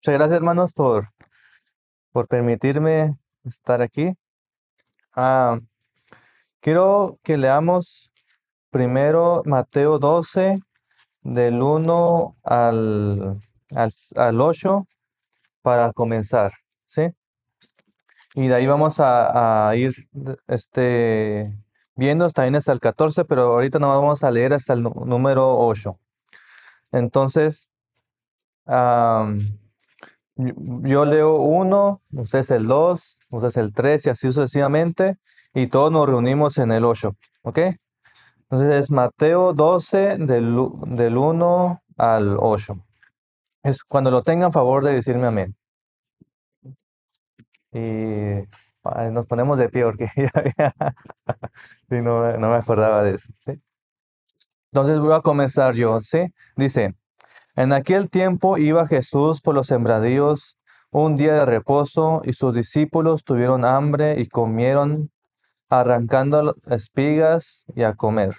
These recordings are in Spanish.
Muchas gracias, hermanos, por permitirme estar aquí. Ah, quiero que leamos primero Mateo 12, del 1 al 8, para comenzar, ¿sí? Y de ahí vamos a ir viendo también hasta el 14, pero ahorita no vamos a leer hasta el número 8. Entonces, ah, yo leo uno, ustedes el 2, ustedes el 3 y así sucesivamente, y todos nos reunimos en el 8, ¿ok? Entonces es Mateo 12 del 1 al 8. Es cuando lo tengan, favor de decirme amén. Y nos ponemos de pie porque sí, no me acordaba de eso, ¿sí? Entonces voy a comenzar yo, ¿sí? Dice, en aquel tiempo iba Jesús por los sembradíos un día de reposo y sus discípulos tuvieron hambre y comieron arrancando espigas y a comer.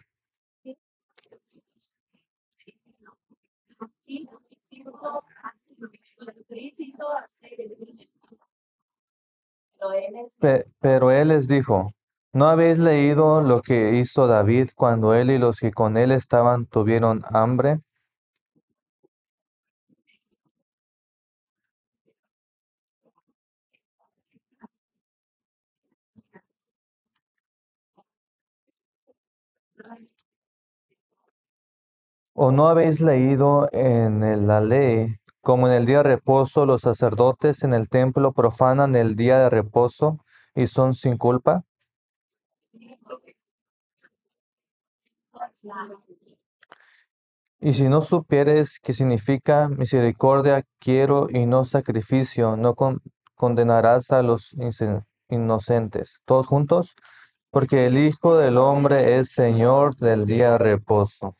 Pero él les dijo, ¿no habéis leído lo que hizo David cuando él y los que con él estaban tuvieron hambre? ¿O no habéis leído la ley, como en el día de reposo los sacerdotes en el templo profanan el día de reposo y son sin culpa? Y si no supieres qué significa misericordia quiero y no sacrificio, no condenarás a los inocentes. ¿Todos juntos? Porque el Hijo del Hombre es Señor del día de reposo.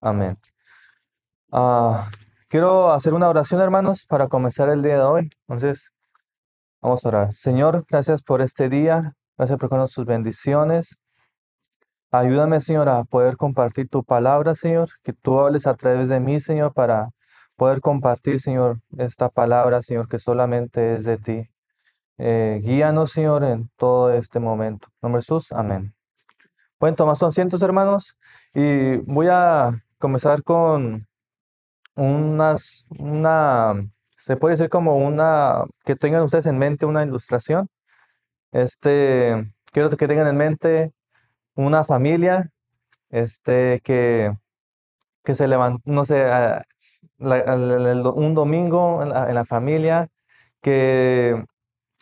Amén. Ah, quiero hacer una oración, hermanos, para comenzar el día de hoy. Entonces, vamos a orar. Señor, gracias por este día. Gracias por darnos sus bendiciones. Ayúdame, Señor, a poder compartir tu palabra, Señor, que tú hables a través de mí, Señor, para poder compartir, Señor, esta palabra, Señor, que solamente es de ti. Guíanos, Señor, en todo este momento. En nombre de Jesús, amén. Pueden tomar sus asientos, hermanos, y voy a comenzar con se puede decir como que tengan ustedes en mente una ilustración. Quiero que tengan en mente una familia, este, que, que se levantó, no sé, un domingo en la familia, que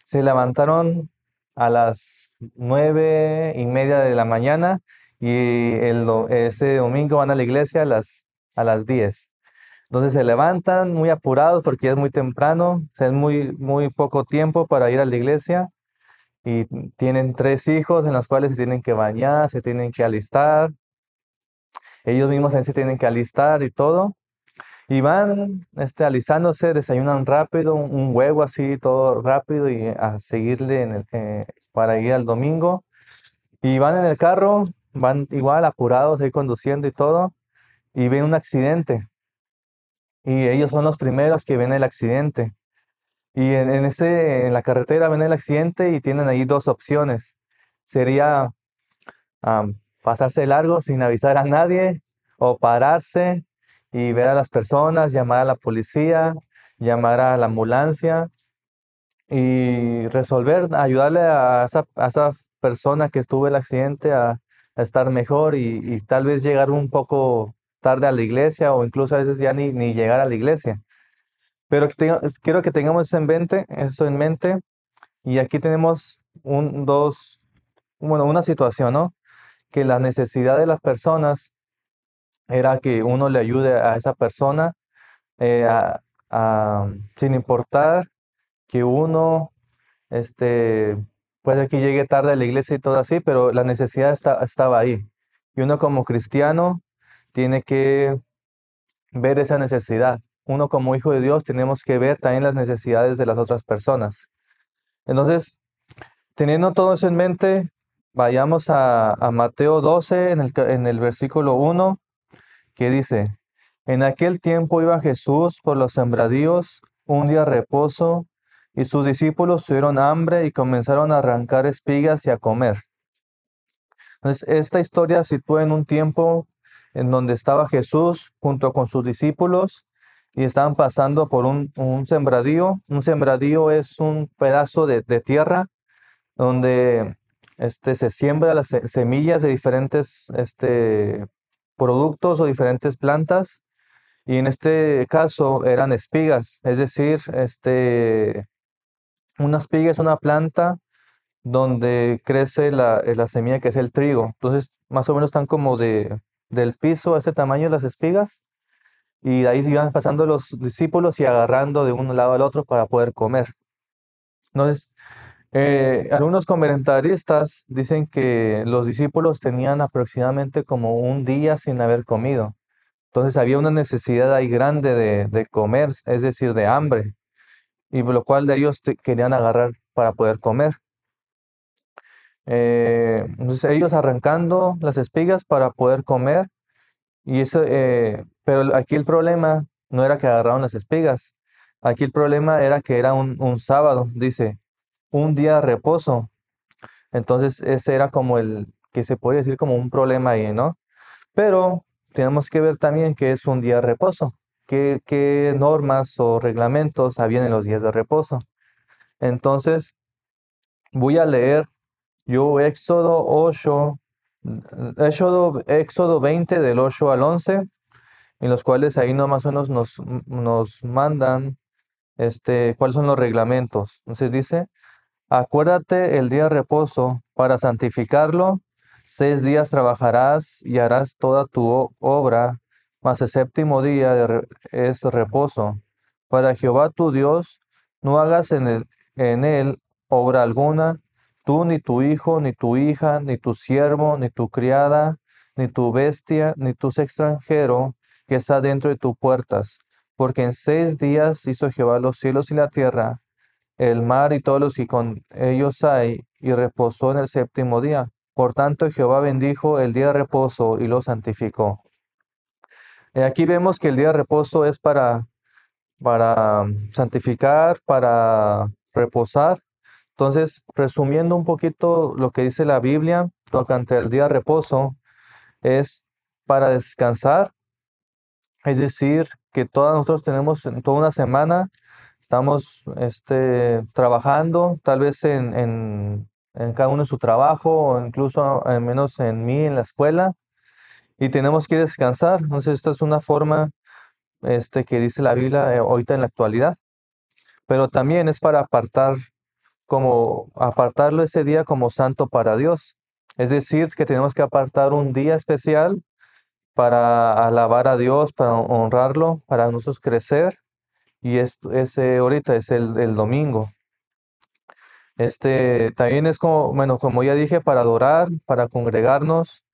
se levantaron a las 9:30 de la mañana y ese domingo van a la iglesia a las 10. Entonces se levantan muy apurados porque ya es muy temprano, o sea, es muy poco tiempo para ir a la iglesia y tienen 3 hijos en los cuales se tienen que bañar, se tienen que alistar, ellos mismos también se tienen que alistar y todo. Y van alistándose, desayunan rápido, un huevo así, todo rápido y a seguirle para ir al domingo. Y van en el carro, van igual apurados ahí conduciendo y todo, y ven un accidente. Y ellos son los primeros que ven el accidente. Y en la carretera ven el accidente y tienen ahí dos opciones. Sería pasarse de largo sin avisar a nadie o pararse y ver a las personas, llamar a la policía, llamar a la ambulancia y ayudarle a esa persona que estuvo en el accidente a estar mejor y tal vez llegar un poco tarde a la iglesia o incluso a veces ya ni llegar a la iglesia. Pero quiero que tengamos eso en mente. Y aquí tenemos una situación, ¿no? Que la necesidad de las personas era que uno le ayude a esa persona, eh, a- sin importar que uno, este, puede que llegue tarde a la iglesia y todo así, pero la necesidad estaba ahí. Y uno como cristiano tiene que ver esa necesidad. Uno como hijo de Dios tenemos que ver también las necesidades de las otras personas. Entonces, teniendo todo eso en mente, vayamos a Mateo 12 en el versículo 1, que dice, en aquel tiempo iba Jesús por los sembradíos un día de reposo, y sus discípulos tuvieron hambre y comenzaron a arrancar espigas y a comer. Entonces, esta historia se sitúa en un tiempo en donde estaba Jesús junto con sus discípulos y estaban pasando por un sembradío. Un sembradío es un pedazo de tierra donde se siembra las semillas de diferentes productos o diferentes plantas. Y en este caso eran espigas, es decir, una espiga es una planta donde crece la semilla que es el trigo. Entonces, más o menos están como del piso a este tamaño las espigas, y de ahí iban pasando los discípulos y agarrando de un lado al otro para poder comer. Entonces, algunos comentaristas dicen que los discípulos tenían aproximadamente como un día sin haber comido. Entonces había una necesidad ahí grande de comer, es decir, de hambre, y por lo cual ellos querían agarrar para poder comer. Entonces ellos arrancando las espigas para poder comer, y eso, pero aquí el problema no era que agarraron las espigas, aquí el problema era que era un sábado, dice, un día de reposo. Entonces ese era como el, que se puede decir como un problema ahí, ¿no? Pero tenemos que ver también que es un día de reposo, qué normas o reglamentos habían en los días de reposo. Entonces voy a leer yo Éxodo 20 del 8 al 11, en los cuales ahí no más o menos nos mandan cuáles son los reglamentos. Entonces dice, acuérdate el día de reposo para santificarlo. 6 días trabajarás y harás toda tu obra, mas el séptimo día es reposo. Para Jehová tu Dios, no hagas en él obra alguna, tú, ni tu hijo, ni tu hija, ni tu siervo, ni tu criada, ni tu bestia, ni tu extranjero que está dentro de tus puertas. Porque en 6 días hizo Jehová los cielos y la tierra, el mar y todos los que con ellos hay, y reposó en el séptimo día. Por tanto, Jehová bendijo el día de reposo y lo santificó. Aquí vemos que el día de reposo es para santificar, para reposar. Entonces, resumiendo un poquito lo que dice la Biblia tocante al día de reposo, es para descansar, es decir, que todos nosotros tenemos en toda una semana, estamos trabajando, tal vez en cada uno en su trabajo, o incluso al menos en mí en la escuela, y tenemos que descansar. Entonces, esta es una forma que dice la Biblia ahorita en la actualidad, pero también es para apartarlo ese día como santo para Dios. Es decir, que tenemos que apartar un día especial para alabar a Dios, para honrarlo, para nosotros crecer. Y ese ahorita es el domingo. También es como, bueno, como ya dije, para adorar, para congregarnos,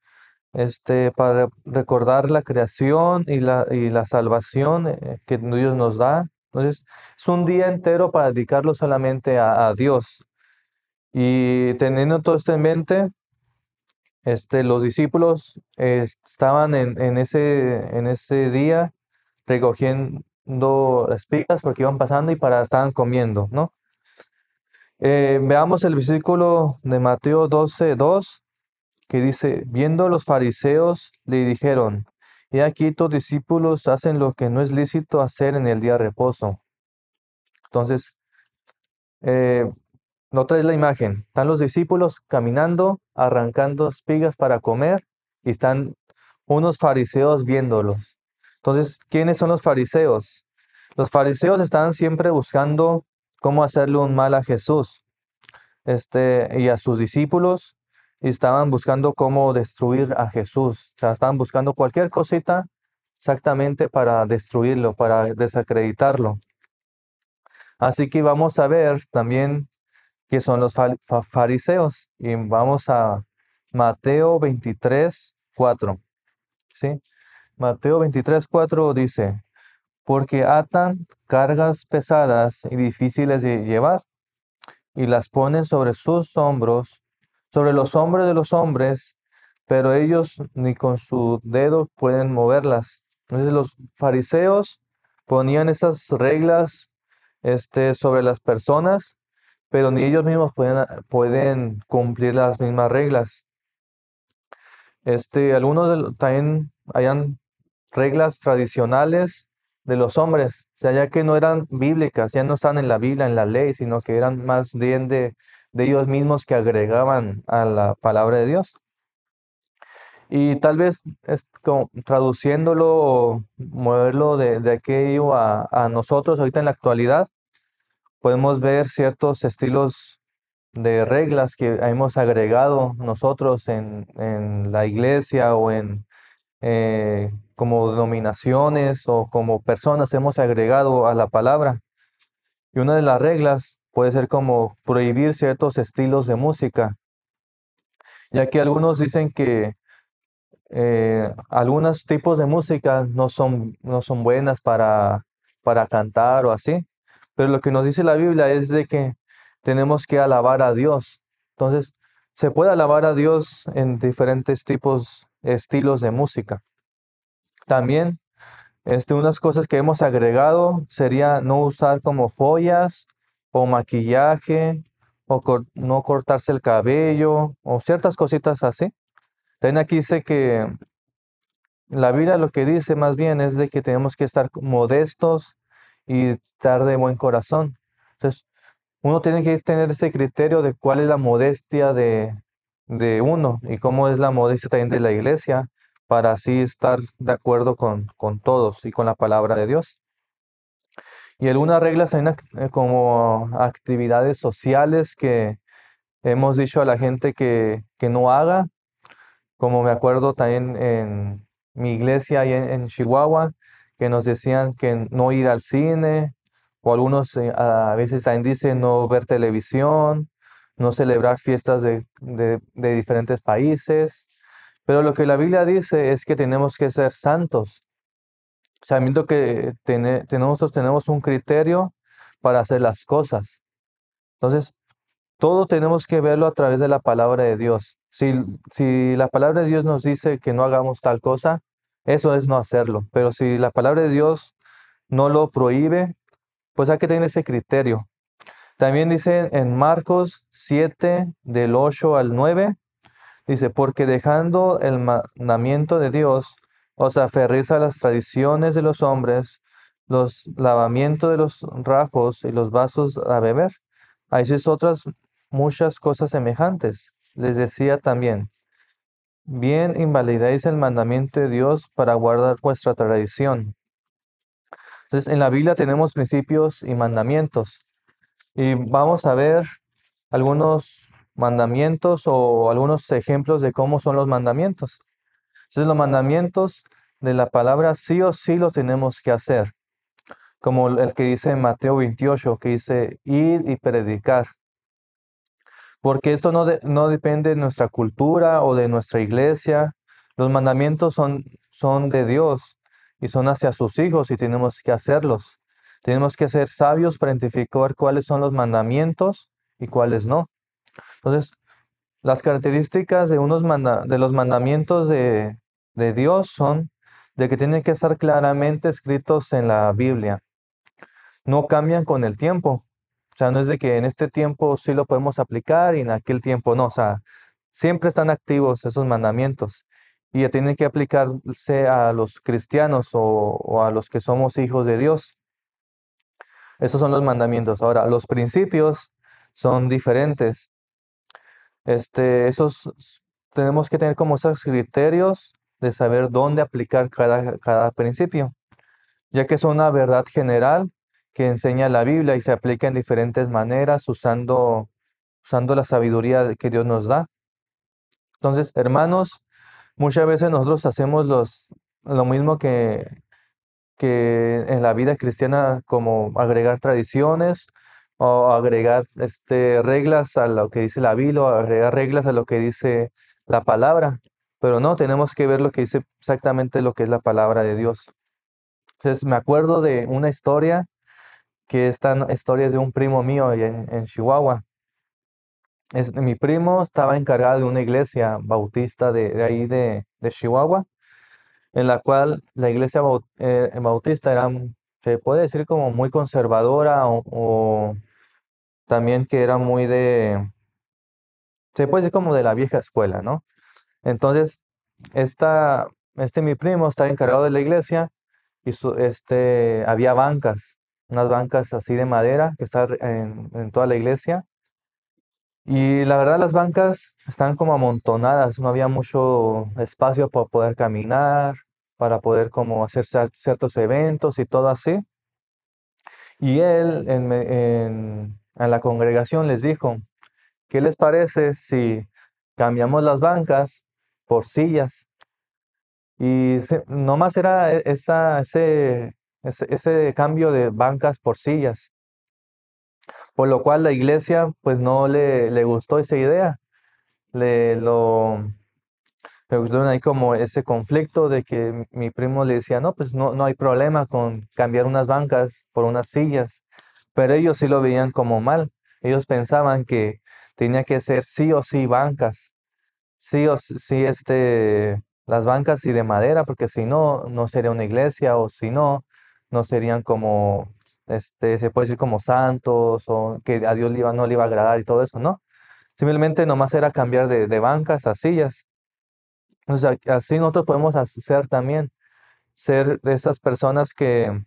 para recordar la creación y la salvación que Dios nos da. Entonces, es un día entero para dedicarlo solamente a Dios. Y teniendo todo esto en mente, los discípulos estaban en ese día recogiendo espigas porque iban pasando y estaban comiendo, ¿no? Veamos el versículo de Mateo 12:2, que dice, viendo los fariseos, le dijeron, he aquí tus discípulos hacen lo que no es lícito hacer en el día de reposo. Entonces, eh, no traes la imagen. Están los discípulos caminando, arrancando espigas para comer, y están unos fariseos viéndolos. Entonces, ¿quiénes son los fariseos? Los fariseos estaban siempre buscando cómo hacerle un mal a Jesús, y a sus discípulos, y estaban buscando cómo destruir a Jesús. O sea, estaban buscando cualquier cosita exactamente para destruirlo, para desacreditarlo. Así que vamos a ver también qué son los fariseos. Y vamos a Mateo 23:4. ¿Sí? Mateo 23:4 dice, porque atan cargas pesadas y difíciles de llevar, y las ponen sobre sus hombros, sobre los hombros de los hombres, pero ellos ni con su dedo pueden moverlas. Entonces los fariseos ponían esas reglas sobre las personas, pero ni ellos mismos pueden cumplir las mismas reglas. Algunos también hayan reglas tradicionales de los hombres, o sea, ya que no eran bíblicas, ya no están en la Biblia, en la ley, sino que eran más bien de ellos mismos que agregaban a la palabra de Dios. Y tal vez como traduciéndolo o moverlo de aquello a nosotros ahorita en la actualidad, podemos ver ciertos estilos de reglas que hemos agregado nosotros en la iglesia o como denominaciones o como personas hemos agregado a la palabra. Y una de las reglas puede ser como prohibir ciertos estilos de música, ya que algunos dicen que algunos tipos de música no son buenas para cantar o así, pero lo que nos dice la Biblia es de que tenemos que alabar a Dios. Entonces, se puede alabar a Dios en diferentes tipos, estilos de música. También, unas cosas que hemos agregado sería no usar como joyas o maquillaje o no cortarse el cabello o ciertas cositas así. También aquí dice que la Biblia lo que dice más bien es de que tenemos que estar modestos y estar de buen corazón. Entonces, uno tiene que tener ese criterio de cuál es la modestia de uno y cómo es la modestia también de la iglesia para así estar de acuerdo con todos y con la palabra de Dios. Y algunas reglas también como actividades sociales que hemos dicho a la gente que no haga, como me acuerdo también en mi iglesia ahí en Chihuahua, que nos decían que no ir al cine, o algunos a veces también dicen no ver televisión, no celebrar fiestas de diferentes países. Pero lo que la Biblia dice es que tenemos que ser santos, sabiendo que nosotros tenemos un criterio para hacer las cosas. Entonces, todo tenemos que verlo a través de la palabra de Dios. Si la palabra de Dios nos dice que no hagamos tal cosa, eso es no hacerlo. Pero si la palabra de Dios no lo prohíbe, pues hay que tener ese criterio. También dice en Marcos 7, del 8 al 9, dice, porque dejando el mandamiento de Dios, os aferréis a las tradiciones de los hombres, los lavamientos de los rajos y los vasos a beber. Hacéis otras muchas cosas semejantes. Les decía también, bien invalidáis el mandamiento de Dios para guardar vuestra tradición. Entonces, en la Biblia tenemos principios y mandamientos. Y vamos a ver algunos mandamientos o algunos ejemplos de cómo son los mandamientos. Entonces, los mandamientos de la palabra sí o sí los tenemos que hacer, como el que dice en Mateo 28, que dice, id y predicar. Porque esto no depende de nuestra cultura o de nuestra iglesia. Los mandamientos son de Dios y son hacia sus hijos y tenemos que hacerlos. Tenemos que ser sabios para identificar cuáles son los mandamientos y cuáles no. Entonces, las características de los mandamientos de Dios son de que tienen que estar claramente escritos en la Biblia. No cambian con el tiempo. O sea, no es de que en este tiempo sí lo podemos aplicar y en aquel tiempo no. O sea, siempre están activos esos mandamientos y ya tienen que aplicarse a los cristianos o a los que somos hijos de Dios. Esos son los mandamientos. Ahora, los principios son diferentes. Esos tenemos que tener como esos criterios de saber dónde aplicar cada principio, ya que es una verdad general que enseña la Biblia y se aplica en diferentes maneras usando la sabiduría que Dios nos da. Entonces, hermanos, muchas veces nosotros hacemos lo mismo que en la vida cristiana, como agregar tradiciones o agregar reglas a lo que dice la Biblia o agregar reglas a lo que dice la palabra. Pero no, tenemos que ver lo que dice exactamente lo que es la palabra de Dios. Entonces, me acuerdo de una historia que esta historia es de un primo mío allá en Chihuahua. Mi primo estaba encargado de una iglesia bautista de ahí de Chihuahua, en la cual la iglesia bautista era se puede decir como muy conservadora o también que era muy se puede decir como de la vieja escuela, ¿no? Entonces, esta, mi primo está encargado de la iglesia y había bancas, unas bancas así de madera que están en toda la iglesia. Y la verdad las bancas están como amontonadas, no había mucho espacio para poder caminar, para poder como hacer ciertos eventos y todo así. Y él a la congregación les dijo, ¿qué les parece si cambiamos las bancas por sillas? Y nomás era ese cambio de bancas por sillas, por lo cual la iglesia pues no le gustó esa idea. Le lo Me gustó ahí como ese conflicto de que mi primo le decía, no, pues no hay problema con cambiar unas bancas por unas sillas, pero ellos sí lo veían como mal. Ellos pensaban que tenía que ser sí o sí bancas, sí o sí las bancas y de madera, porque si no, no sería una iglesia o si no, no serían como, se puede decir como santos o que a Dios no le iba a agradar y todo eso, ¿no? Simplemente nomás era cambiar de bancas a sillas. O sea, así nosotros podemos hacer también, ser de esas personas que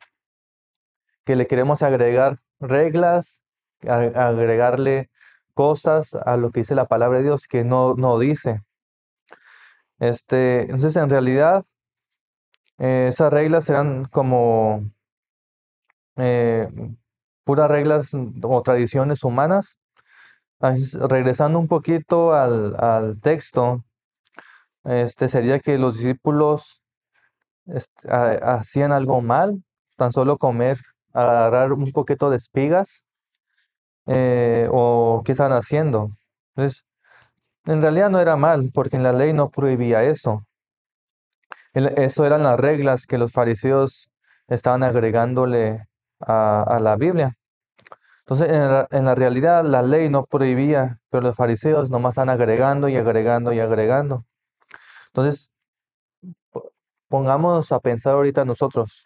le queremos agregar reglas, agregarle cosas a lo que dice la palabra de Dios que no dice. Entonces, en realidad, esas reglas eran como eh, puras reglas o tradiciones humanas. Regresando un poquito al texto, sería que los discípulos hacían algo mal, tan solo comer, agarrar un poquito de espigas, o qué están haciendo. Entonces, en realidad no era mal, porque en la ley no prohibía eso. Eso eran las reglas que los fariseos estaban agregándole a la Biblia. Entonces, en la realidad, la ley no prohibía, pero los fariseos nomás están agregando y agregando y agregando. Entonces, pongámonos a pensar ahorita nosotros.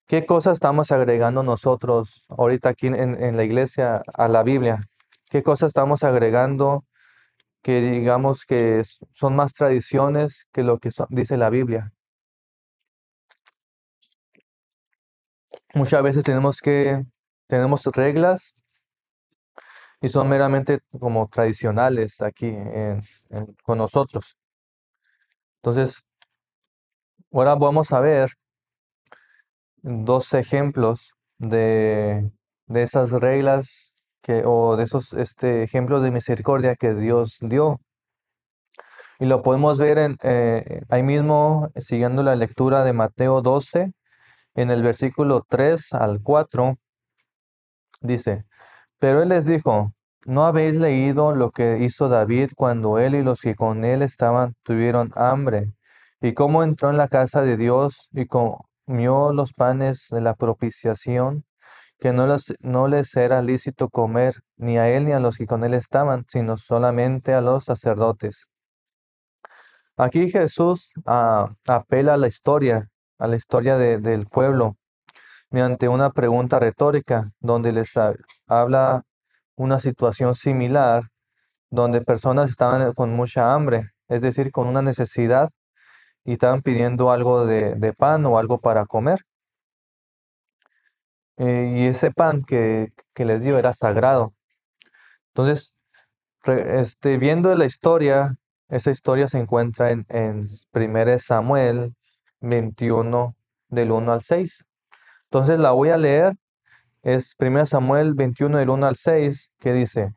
¿Qué cosas estamos agregando nosotros ahorita aquí en la iglesia a la Biblia? ¿Qué cosas estamos agregando que digamos que son más tradiciones que lo que dice la Biblia? Muchas veces tenemos reglas y son meramente como tradicionales aquí con nosotros. Entonces, ahora vamos a ver dos ejemplos de esas reglas o de esos ejemplos de misericordia que Dios dio. Y lo podemos ver ahí mismo, siguiendo la lectura de Mateo 12, en el versículo 3 al 4, dice, pero él les dijo, ¿no habéis leído lo que hizo David cuando él y los que con él estaban tuvieron hambre? Y cómo entró en la casa de Dios y comió los panes de la propiciación, que no les era lícito comer ni a él ni a los que con él estaban, sino solamente a los sacerdotes. Aquí Jesús apela a la historia del pueblo, mediante una pregunta retórica, donde habla una situación similar, donde personas estaban con mucha hambre, es decir, con una necesidad, y estaban pidiendo algo de pan o algo para comer. Y ese pan que les dio era sagrado. Entonces, viendo la historia, esa historia se encuentra en 1 Samuel 21, del 1 al 6. Entonces la voy a leer, es 1 Samuel 21, del 1 al 6, que dice,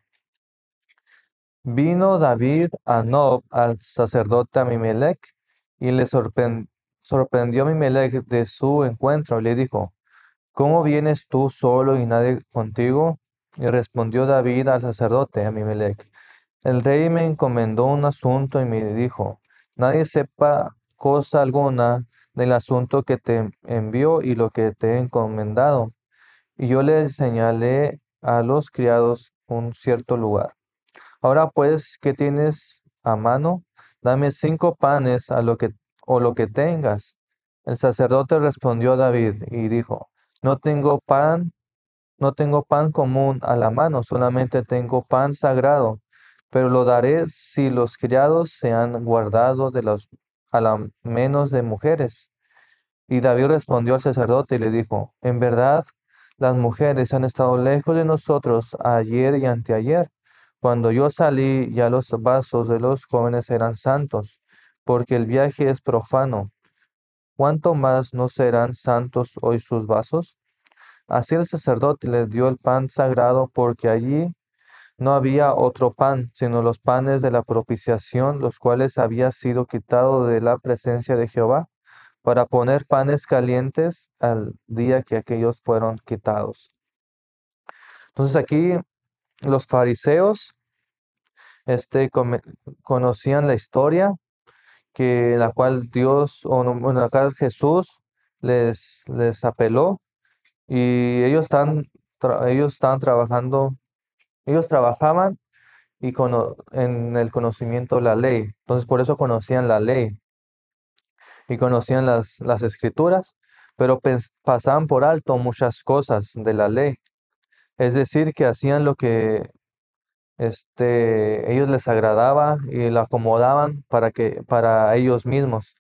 vino David a Nob, al sacerdote Abimelech, y le sorprendió a Abimelech de su encuentro, y le dijo, ¿cómo vienes tú solo y nadie contigo? Y respondió David al sacerdote Abimelech, el rey me encomendó un asunto y me dijo, nadie sepa cosa alguna del asunto que te envió y lo que te he encomendado. Y yo le señalé a los criados un cierto lugar. Ahora pues, ¿qué tienes a mano? Dame 5 panes o lo que tengas. El sacerdote respondió a David y dijo, no tengo pan común a la mano, solamente tengo pan sagrado, pero lo daré si los criados se han guardado de los a la menos de mujeres. Y David respondió al sacerdote y le dijo, en verdad, las mujeres han estado lejos de nosotros ayer y anteayer. Cuando yo salí, ya los vasos de los jóvenes eran santos, porque el viaje es profano. ¿Cuánto más no serán santos hoy sus vasos? Así el sacerdote les dio el pan sagrado, porque allí no había otro pan, sino los panes de la propiciación, los cuales había sido quitado de la presencia de Jehová para poner panes calientes al día que aquellos fueron quitados. Entonces aquí los fariseos conocían la historia que la cual Dios, o no, en la cual Jesús les apeló y ellos estaban trabajando, ellos trabajaban en el conocimiento de la ley. Entonces por eso conocían la ley y conocían las escrituras, pero pasaban por alto muchas cosas de la ley. Es decir, que hacían lo que ellos les agradaba y lo acomodaban para ellos mismos.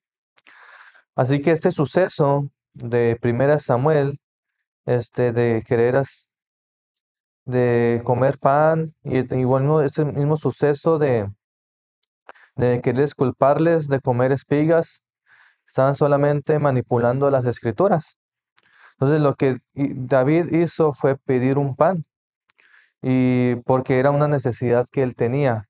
Así que este suceso de Primera Samuel, de de comer pan y bueno, este mismo suceso de querer culparles de comer espigas, estaban solamente manipulando las escrituras. Entonces lo que David hizo fue pedir un pan y porque era una necesidad que él tenía.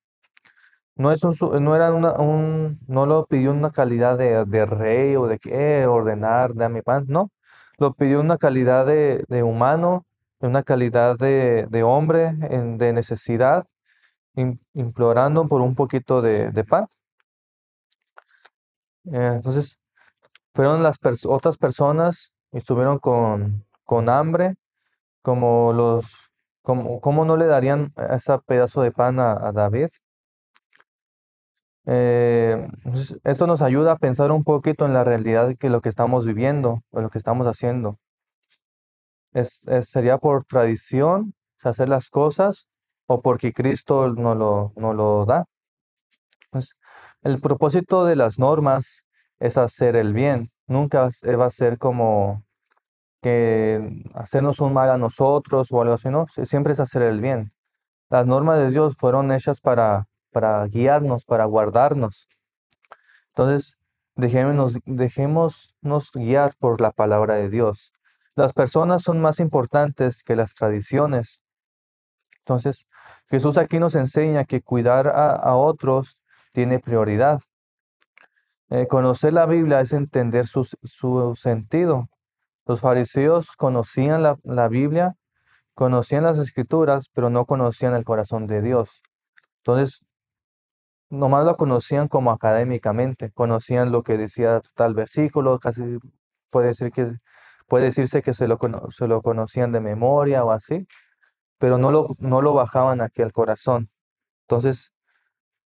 No era no lo pidió una calidad de rey o de que ordenar, dame pan, no. Lo pidió una calidad de humano, una calidad de hombre de necesidad, implorando por un poquito de pan. Entonces, fueron otras personas y estuvieron con hambre, como ¿cómo no le darían ese pedazo de pan a David? Entonces, esto nos ayuda a pensar un poquito en la realidad que lo que estamos viviendo o lo que estamos haciendo. ¿Sería por tradición hacer las cosas o porque Cristo nos lo da? Pues, el propósito de las normas es hacer el bien. Nunca va a ser como que hacernos un mal a nosotros o algo así, ¿no? Siempre es hacer el bien. Las normas de Dios fueron hechas para guiarnos, para guardarnos. Entonces, dejémonos guiar por la palabra de Dios. Las personas son más importantes que las tradiciones. Entonces, Jesús aquí nos enseña que cuidar a otros tiene prioridad. Conocer la Biblia es entender su sentido. Los fariseos conocían la Biblia, conocían las escrituras, pero no conocían el corazón de Dios. Entonces, nomás lo conocían como académicamente, conocían lo que decía tal versículo, casi puede decir que, puede decirse que se lo conocían de memoria o así, pero no lo bajaban aquí al corazón. Entonces,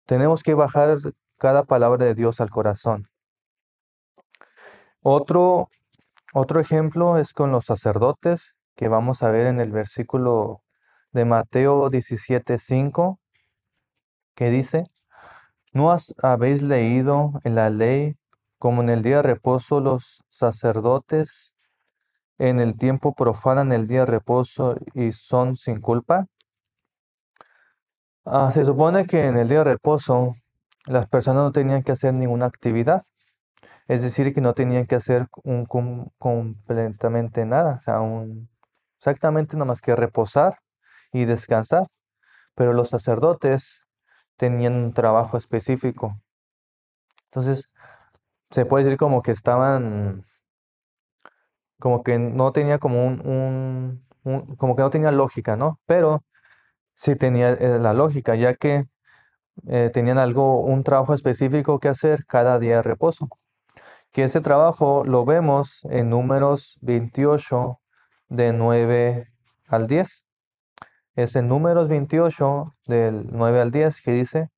tenemos que bajar cada palabra de Dios al corazón. Otro, otro ejemplo es con los sacerdotes, que vamos a ver en el versículo de Mateo 17:5, que dice, habéis leído en la ley como en el día de reposo los sacerdotes en el tiempo profanan el día de reposo y son sin culpa? Se supone que en el día de reposo las personas no tenían que hacer ninguna actividad, es decir, que no tenían que hacer completamente nada, o sea, exactamente nada más que reposar y descansar, pero los sacerdotes tenían un trabajo específico. Entonces, se puede decir como que estaban, como que no tenía como como que no tenía lógica, ¿no? Pero sí tenía la lógica, ya que tenían un trabajo específico que hacer cada día de reposo. Que ese trabajo lo vemos en Números 28, de 9 al 10. Es en Números 28, del 9 al 10, que dice,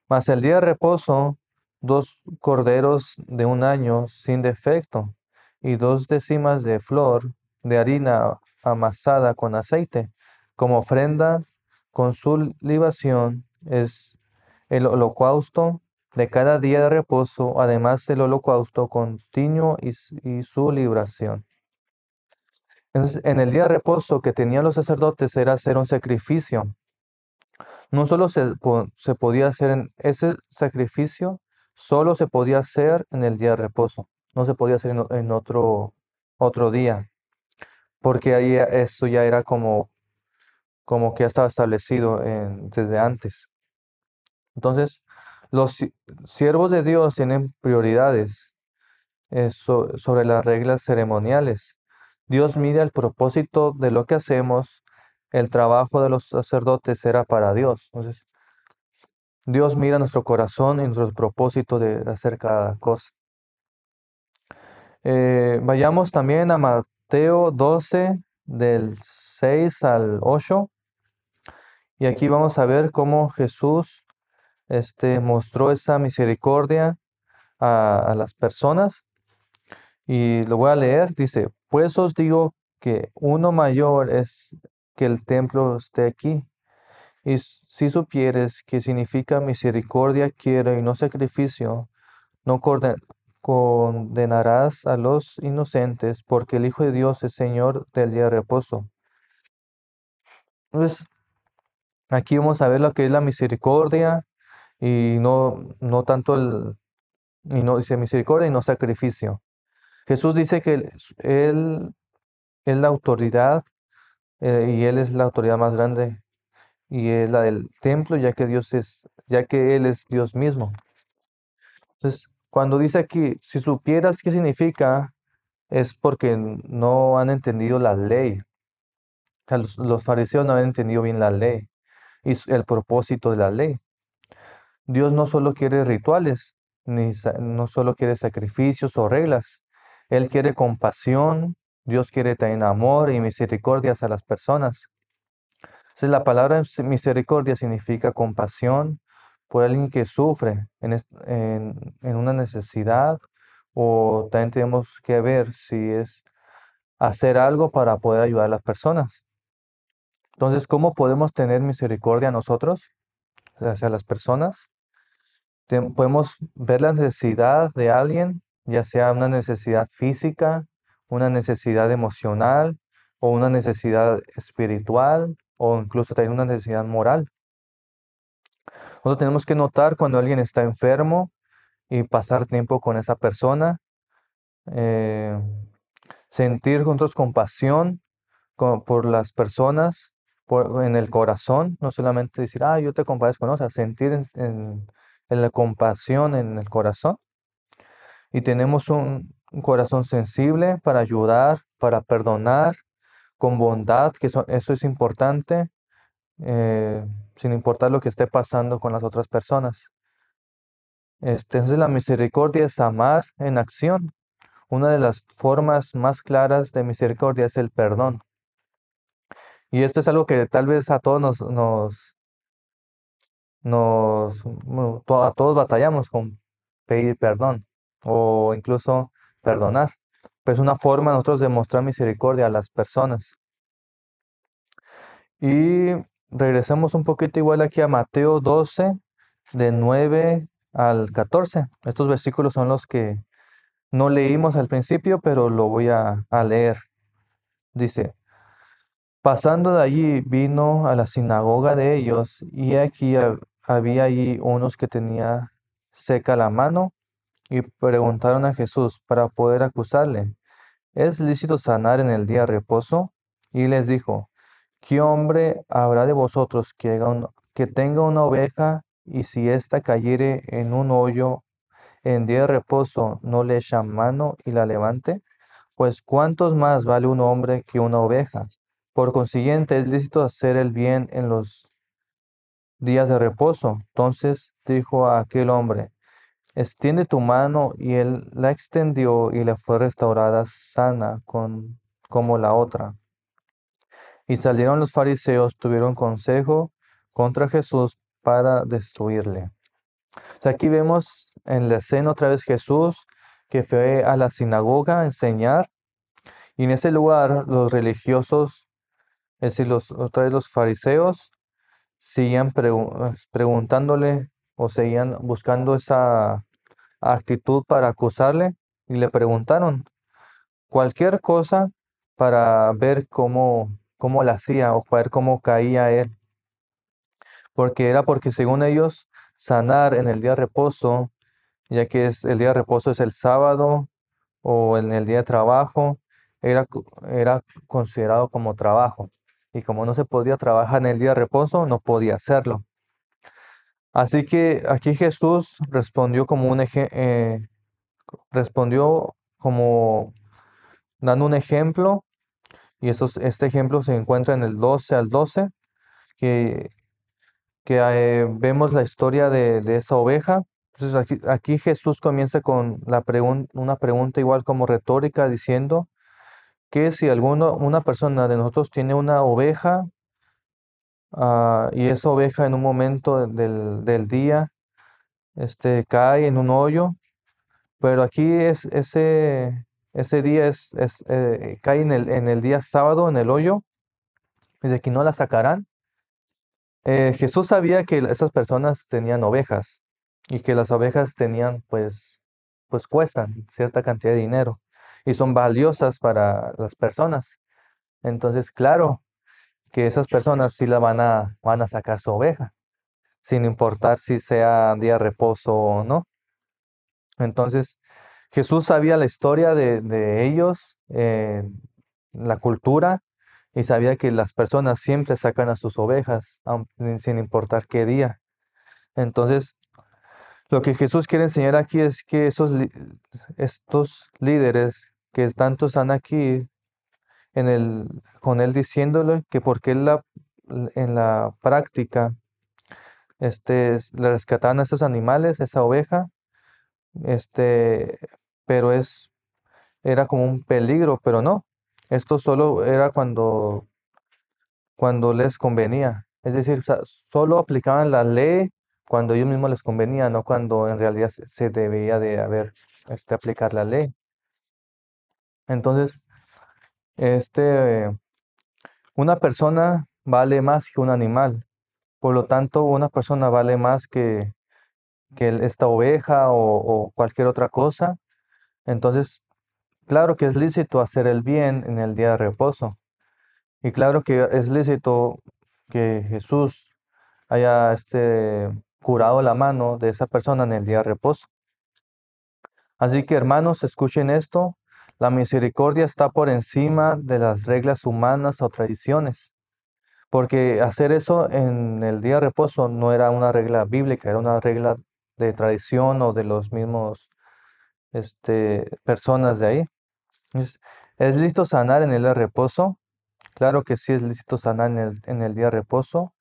mas el día de reposo, 2 corderos de un año sin defecto y 2 décimas de flor de harina amasada con aceite, como ofrenda con su libación es el holocausto de cada día de reposo, además el holocausto continuo y su libración. Entonces, en el día de reposo que tenían los sacerdotes era hacer un sacrificio. No solo se podía hacer en ese sacrificio, solo se podía hacer en el día de reposo. No se podía hacer en otro día, porque ahí eso ya era como que ya estaba establecido desde antes. Entonces, los siervos de Dios tienen prioridades sobre las reglas ceremoniales. Dios mira el propósito de lo que hacemos. El trabajo de los sacerdotes era para Dios. Entonces, Dios mira nuestro corazón y nuestro propósito de hacer cada cosa. Vayamos también a Mateo 12, del 6 al 8. Y aquí vamos a ver cómo Jesús mostró esa misericordia a las personas. Y lo voy a leer. Dice, pues os digo que uno mayor es que el templo esté aquí. Y si supieres que significa misericordia quiero y no sacrificio, no condenarás a los inocentes, porque el Hijo de Dios es Señor del día de reposo. Entonces, aquí vamos a ver lo que es la misericordia y no tanto y no dice misericordia y no sacrificio. Jesús dice que Él es la autoridad y Él es la autoridad más grande y es la del templo, ya que Él es Dios mismo. Entonces, cuando dice aquí, si supieras qué significa, es porque no han entendido la ley. O sea, los fariseos no han entendido bien la ley y el propósito de la ley. Dios no solo quiere rituales, no solo quiere sacrificios o reglas. Él quiere compasión, Dios quiere también amor y misericordia a las personas. Entonces, la palabra misericordia significa compasión por alguien que sufre en una necesidad, o también tenemos que ver si es hacer algo para poder ayudar a las personas. Entonces, ¿cómo podemos tener misericordia nosotros hacia las personas? Podemos ver la necesidad de alguien, ya sea una necesidad física, una necesidad emocional o una necesidad espiritual o incluso también una necesidad moral. Nosotros tenemos que notar cuando alguien está enfermo y pasar tiempo con esa persona, eh, sentir nosotros compasión por las personas, en el corazón, no solamente decir, yo te compadezco, no, o sea, sentir en la compasión en el corazón. Y tenemos un corazón sensible para ayudar, para perdonar, con bondad, que eso es importante, sin importar lo que esté pasando con las otras personas. Entonces la misericordia es amar en acción. Una de las formas más claras de misericordia es el perdón. Y esto es algo que tal vez a todos a todos batallamos con pedir perdón o incluso perdonar. Pues una forma de nosotros de mostrar misericordia a las personas. Y regresamos un poquito igual aquí a Mateo 12, de 9 al 14. Estos versículos son los que no leímos al principio, pero lo voy a leer. Dice, pasando de allí vino a la sinagoga de ellos y aquí había allí unos que tenía seca la mano y preguntaron a Jesús para poder acusarle, ¿es lícito sanar en el día de reposo? Y les dijo, ¿qué hombre habrá de vosotros que tenga una oveja y si ésta cayere en un hoyo en día de reposo no le echa mano y la levante? Pues ¿cuántos más vale un hombre que una oveja? Por consiguiente, es lícito hacer el bien en los días de reposo. Entonces dijo a aquel hombre, extiende tu mano, y él la extendió y le fue restaurada sana como la otra. Y salieron los fariseos, tuvieron consejo contra Jesús para destruirle. O sea, aquí vemos en la escena otra vez Jesús que fue a la sinagoga a enseñar Y en ese lugar los religiosos, es decir, otra vez los fariseos, seguían preguntándole o seguían buscando esa actitud para acusarle y le preguntaron cualquier cosa para ver cómo la hacía o para ver cómo caía él. Porque según ellos, sanar en el día de reposo, ya que el día de reposo es el sábado o en el día de trabajo, era considerado como trabajo. Y como no se podía trabajar en el día de reposo, no podía hacerlo. Así que aquí Jesús respondió como dando un ejemplo, y este ejemplo se encuentra en el 12 al 12, que, que vemos la historia de esa oveja. Entonces aquí Jesús comienza con una pregunta igual como retórica, diciendo que si una persona de nosotros tiene una oveja, y esa oveja en un momento del día cae en un hoyo, pero aquí ese día cae en el día sábado en el hoyo, y de que no la sacarán. Jesús sabía que esas personas tenían ovejas y que las ovejas tenían, pues cuestan cierta cantidad de dinero y son valiosas para las personas. Entonces, claro que esas personas sí van a sacar su oveja, sin importar si sea día de reposo o no. Entonces, Jesús sabía la historia de ellos, la cultura, y sabía que las personas siempre sacan a sus ovejas, sin importar qué día. Entonces, lo que Jesús quiere enseñar aquí es que estos líderes que tanto están aquí con él diciéndole que porque en la práctica le rescataban a esos animales, esa oveja, este, pero era como un peligro, pero no. Esto solo era cuando les convenía. Es decir, o sea, solo aplicaban la ley cuando a ellos mismos les convenía, no cuando en realidad se debía de aplicar la ley. Entonces, este, una persona vale más que un animal. Por lo tanto, una persona vale más que esta oveja o cualquier otra cosa. Entonces, claro que es lícito hacer el bien en el día de reposo. Y claro que es lícito que Jesús haya curado la mano de esa persona en el día de reposo. Así que hermanos, escuchen esto. La misericordia está por encima de las reglas humanas o tradiciones. Porque hacer eso en el día de reposo no era una regla bíblica, era una regla de tradición o de los mismos personas de ahí. ¿Es lícito sanar en el día de reposo? Claro que sí es lícito sanar en el día de reposo,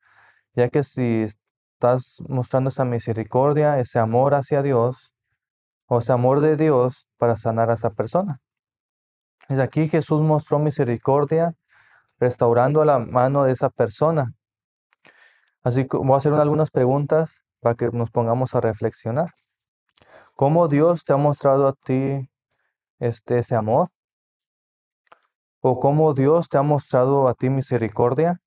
ya que si estás mostrando esa misericordia, ese amor hacia Dios, o ese amor de Dios para sanar a esa persona. Desde aquí Jesús mostró misericordia restaurando la mano de esa persona. Así que voy a hacer algunas preguntas para que nos pongamos a reflexionar. ¿Cómo Dios te ha mostrado a ti ese amor? ¿O cómo Dios te ha mostrado a ti misericordia?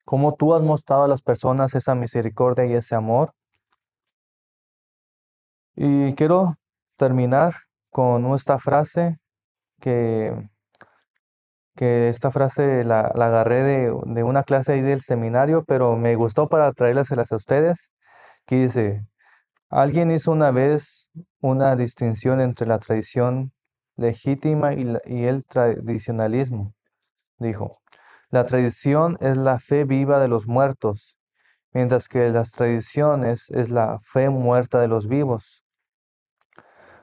¿Cómo tú has mostrado a las personas esa misericordia y ese amor? Y quiero terminar con esta frase que, que esta frase la agarré de una clase ahí del seminario, pero me gustó para traérselas a ustedes, que dice, alguien hizo una vez una distinción entre la tradición legítima y el tradicionalismo. Dijo, la tradición es la fe viva de los muertos, mientras que las tradiciones es la fe muerta de los vivos.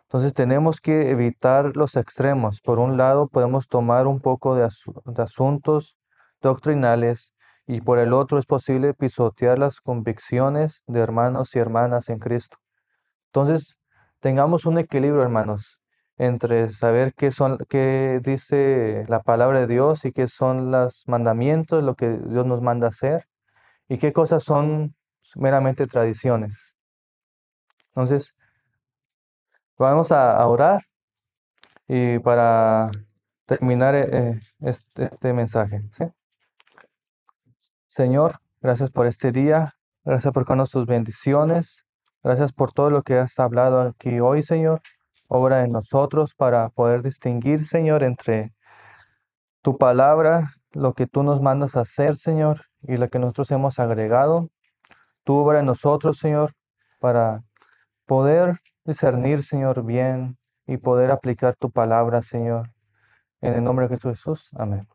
Entonces tenemos que evitar los extremos. Por un lado, podemos tomar un poco de asuntos doctrinales y por el otro es posible pisotear las convicciones de hermanos y hermanas en Cristo. Entonces, tengamos un equilibrio, hermanos, entre saber qué dice la palabra de Dios y qué son los mandamientos, lo que Dios nos manda hacer y qué cosas son meramente tradiciones. Entonces, vamos a orar y terminar este mensaje. ¿Sí? Señor, gracias por este día, gracias por darnos tus bendiciones, gracias por todo lo que has hablado aquí hoy, Señor. Obra en nosotros para poder distinguir, Señor, entre tu palabra, lo que tú nos mandas a hacer, Señor, y lo que nosotros hemos agregado. Tu obra en nosotros, Señor, para poder discernir, Señor, bien y poder aplicar tu palabra, Señor. En el nombre de Cristo Jesús. Amén.